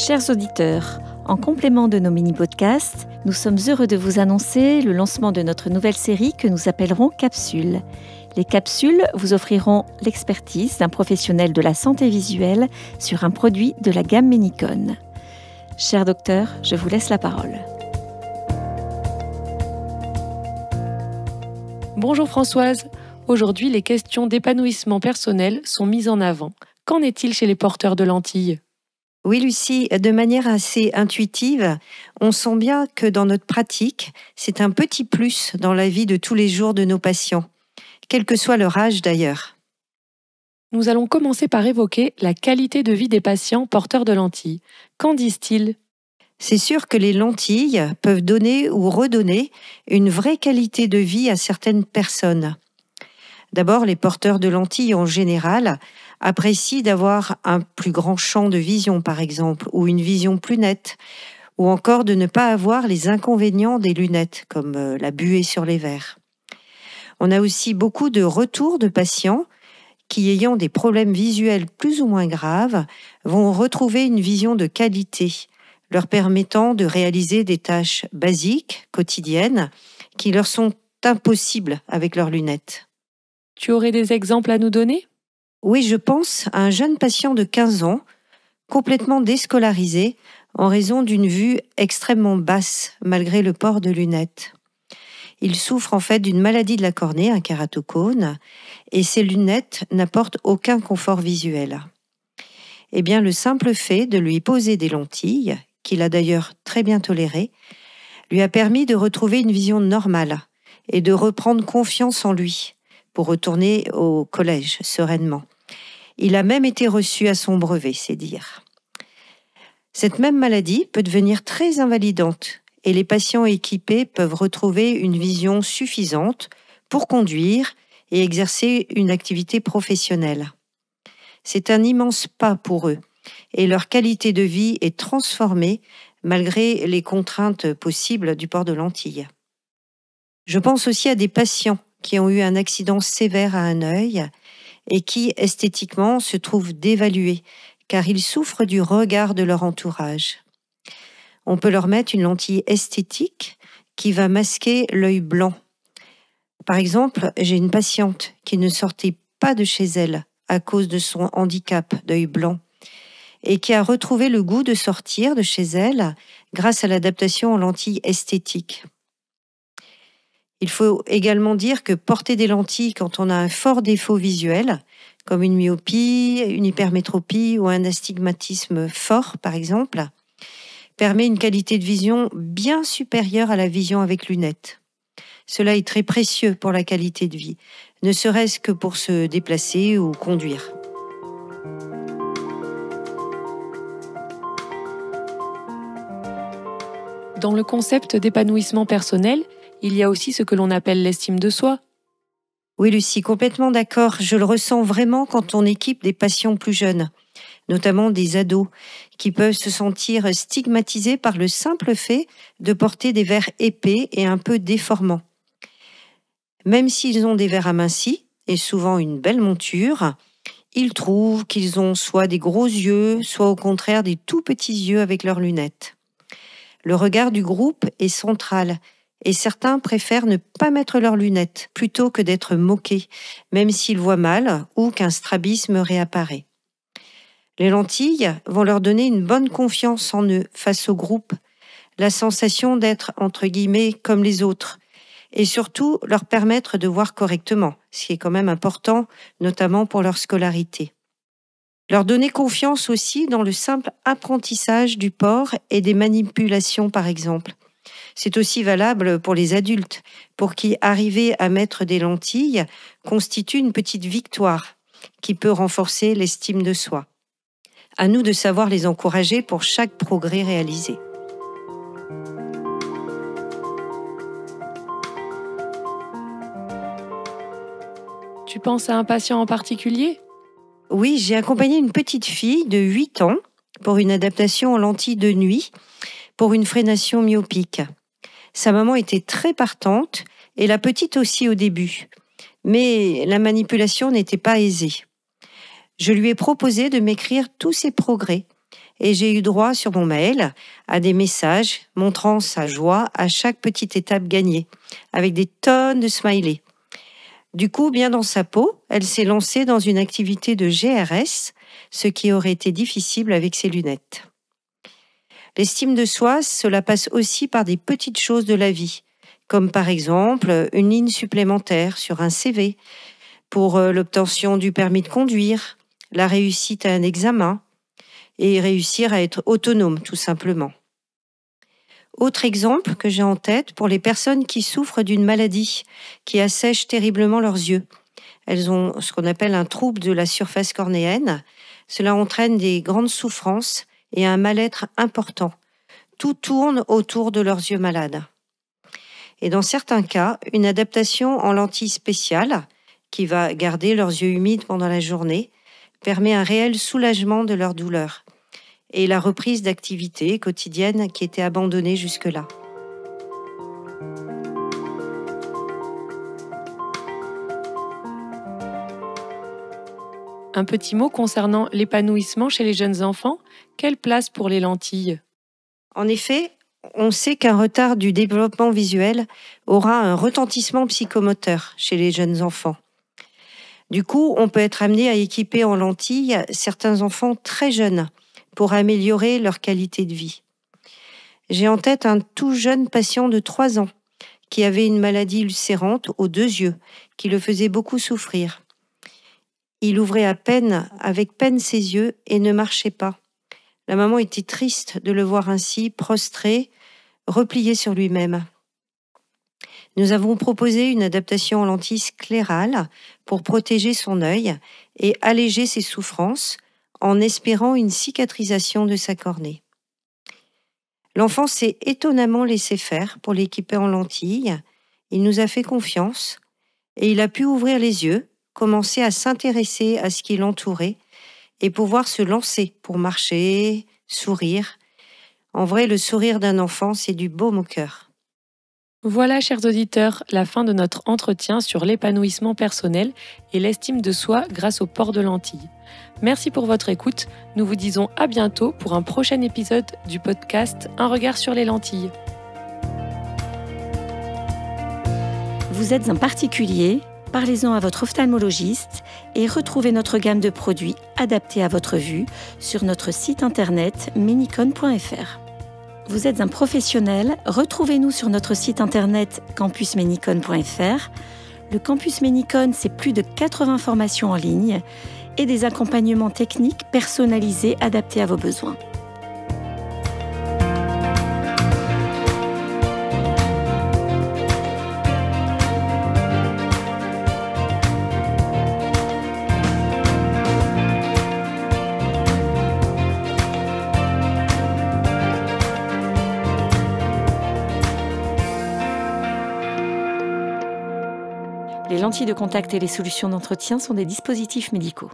Chers auditeurs, en complément de nos mini-podcasts, nous sommes heureux de vous annoncer le lancement de notre nouvelle série que nous appellerons Capsules. Les capsules vous offriront l'expertise d'un professionnel de la santé visuelle sur un produit de la gamme Menicon. Cher docteur, je vous laisse la parole. Bonjour Françoise. Aujourd'hui, les questions d'épanouissement personnel sont mises en avant. Qu'en est-il chez les porteurs de lentilles ? Oui, Lucie, de manière assez intuitive, on sent bien que dans notre pratique, c'est un petit plus dans la vie de tous les jours de nos patients, quel que soit leur âge d'ailleurs. Nous allons commencer par évoquer la qualité de vie des patients porteurs de lentilles. Qu'en disent-ils ? C'est sûr que les lentilles peuvent donner ou redonner une vraie qualité de vie à certaines personnes. D'abord, les porteurs de lentilles en général apprécient d'avoir un plus grand champ de vision, par exemple, ou une vision plus nette, ou encore de ne pas avoir les inconvénients des lunettes, comme la buée sur les verres. On a aussi beaucoup de retours de patients qui, ayant des problèmes visuels plus ou moins graves, vont retrouver une vision de qualité, leur permettant de réaliser des tâches basiques, quotidiennes, qui leur sont impossibles avec leurs lunettes. Tu aurais des exemples à nous donner ? Oui, je pense à un jeune patient de 15 ans, complètement déscolarisé en raison d'une vue extrêmement basse malgré le port de lunettes. Il souffre en fait d'une maladie de la cornée, un kératocone, et ses lunettes n'apportent aucun confort visuel. Eh bien, le simple fait de lui poser des lentilles, qu'il a d'ailleurs très bien toléré, lui a permis de retrouver une vision normale et de reprendre confiance en lui pour retourner au collège sereinement. Il a même été reçu à son brevet, c'est dire. Cette même maladie peut devenir très invalidante et les patients équipés peuvent retrouver une vision suffisante pour conduire et exercer une activité professionnelle. C'est un immense pas pour eux et leur qualité de vie est transformée malgré les contraintes possibles du port de lentilles. Je pense aussi à des patients qui ont eu un accident sévère à un œil et qui, esthétiquement, se trouvent dévalués car ils souffrent du regard de leur entourage. On peut leur mettre une lentille esthétique qui va masquer l'œil blanc. Par exemple, j'ai une patiente qui ne sortait pas de chez elle à cause de son handicap d'œil blanc et qui a retrouvé le goût de sortir de chez elle grâce à l'adaptation en lentilles esthétiques. Il faut également dire que porter des lentilles quand on a un fort défaut visuel, comme une myopie, une hypermétropie ou un astigmatisme fort, par exemple, permet une qualité de vision bien supérieure à la vision avec lunettes. Cela est très précieux pour la qualité de vie, ne serait-ce que pour se déplacer ou conduire. Dans le concept d'épanouissement personnel, il y a aussi ce que l'on appelle l'estime de soi. Oui, Lucie, complètement d'accord. Je le ressens vraiment quand on équipe des patients plus jeunes, notamment des ados, qui peuvent se sentir stigmatisés par le simple fait de porter des verres épais et un peu déformants. Même s'ils ont des verres amincis, et souvent une belle monture, ils trouvent qu'ils ont soit des gros yeux, soit au contraire des tout petits yeux avec leurs lunettes. Le regard du groupe est central, et certains préfèrent ne pas mettre leurs lunettes plutôt que d'être moqués, même s'ils voient mal ou qu'un strabisme réapparaît. Les lentilles vont leur donner une bonne confiance en eux face au groupe, la sensation d'être, entre guillemets, comme les autres, et surtout leur permettre de voir correctement, ce qui est quand même important, notamment pour leur scolarité. Leur donner confiance aussi dans le simple apprentissage du port et des manipulations, par exemple. C'est aussi valable pour les adultes, pour qui arriver à mettre des lentilles constitue une petite victoire qui peut renforcer l'estime de soi. À nous de savoir les encourager pour chaque progrès réalisé. Tu penses à un patient en particulier ? Oui, j'ai accompagné une petite fille de 8 ans pour une adaptation en lentilles de nuit pour une frénation myopique. Sa maman était très partante et la petite aussi au début, mais la manipulation n'était pas aisée. Je lui ai proposé de m'écrire tous ses progrès et j'ai eu droit sur mon mail à des messages montrant sa joie à chaque petite étape gagnée, avec des tonnes de smileys. Du coup, bien dans sa peau, elle s'est lancée dans une activité de GRS, ce qui aurait été difficile avec ses lunettes. L'estime de soi, cela passe aussi par des petites choses de la vie, comme par exemple une ligne supplémentaire sur un CV pour l'obtention du permis de conduire, la réussite à un examen et réussir à être autonome tout simplement. Autre exemple que j'ai en tête pour les personnes qui souffrent d'une maladie qui assèche terriblement leurs yeux. Elles ont ce qu'on appelle un trouble de la surface cornéenne. Cela entraîne des grandes souffrances et un mal-être important. Tout tourne autour de leurs yeux malades. Et dans certains cas, une adaptation en lentilles spéciales, qui va garder leurs yeux humides pendant la journée, permet un réel soulagement de leur douleur et la reprise d'activités quotidiennes qui étaient abandonnées jusque-là. Un petit mot concernant l'épanouissement chez les jeunes enfants. Quelle place pour les lentilles ? En effet, on sait qu'un retard du développement visuel aura un retentissement psychomoteur chez les jeunes enfants. Du coup, on peut être amené à équiper en lentilles certains enfants très jeunes pour améliorer leur qualité de vie. J'ai en tête un tout jeune patient de 3 ans qui avait une maladie ulcérante aux 2 yeux qui le faisait beaucoup souffrir. Il ouvrait avec peine ses yeux et ne marchait pas. La maman était triste de le voir ainsi, prostré, replié sur lui-même. Nous avons proposé une adaptation en lentilles sclérales pour protéger son œil et alléger ses souffrances en espérant une cicatrisation de sa cornée. L'enfant s'est étonnamment laissé faire pour l'équiper en lentilles. Il nous a fait confiance et il a pu ouvrir les yeux, commencer à s'intéresser à ce qui l'entourait et pouvoir se lancer pour marcher, sourire. En vrai, le sourire d'un enfant, c'est du baume au cœur. Voilà, chers auditeurs, la fin de notre entretien sur l'épanouissement personnel et l'estime de soi grâce au port de lentilles. Merci pour votre écoute. Nous vous disons à bientôt pour un prochain épisode du podcast Un regard sur les lentilles. Vous êtes un particulier ? Parlez-en à votre ophtalmologiste et retrouvez notre gamme de produits adaptés à votre vue sur notre site internet menicon.fr. Vous êtes un professionnel, retrouvez-nous sur notre site internet campusmenicon.fr. Le Campus Menicon, c'est plus de 80 formations en ligne et des accompagnements techniques personnalisés adaptés à vos besoins. Les lentilles de contact et les solutions d'entretien sont des dispositifs médicaux.